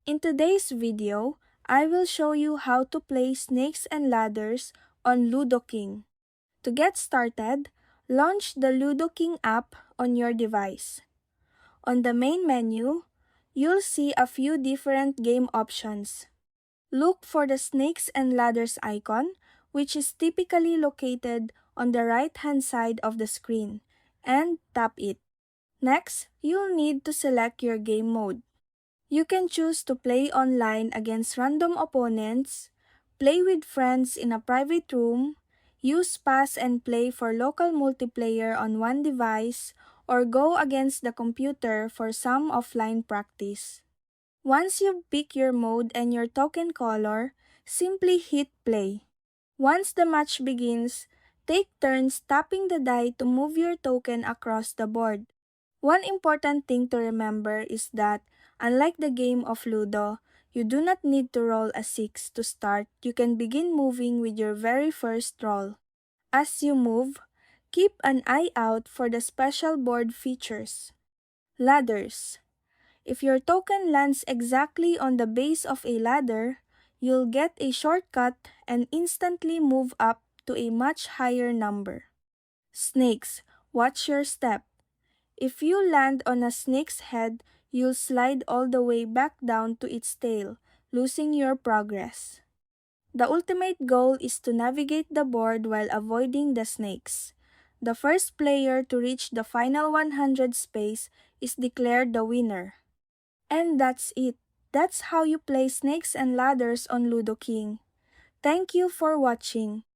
In today's video, I will show you how to play snakes and ladders on Ludo King. To get started, launch the Ludo King app on your device. On the main menu, you'll see a few different game options. Look for the snakes and ladders icon, which is typically located on the right-hand side of the screen, and tap it. Next, you'll need to select your game mode. You can choose to play online against random opponents, play with friends in a private room, use pass and play for local multiplayer on one device, or go against the computer for some offline practice. Once you pick your mode and your token color, simply hit play. Once the match begins, take turns tapping the die to move your token across the board. One important thing to remember is that, unlike the game of Ludo, you do not need to roll a 6 to start. You can begin moving with your very first roll. As you move, keep an eye out for the special board features. Ladders. If your token lands exactly on the base of a ladder, you'll get a shortcut and instantly move up to a much higher number. Snakes. Watch your step. If you land on a snake's head, you'll slide all the way back down to its tail, losing your progress. The ultimate goal is to navigate the board while avoiding the snakes. The first player to reach the final 100 space is declared the winner. And that's it. That's how you play snakes and ladders on Ludo King. Thank you for watching.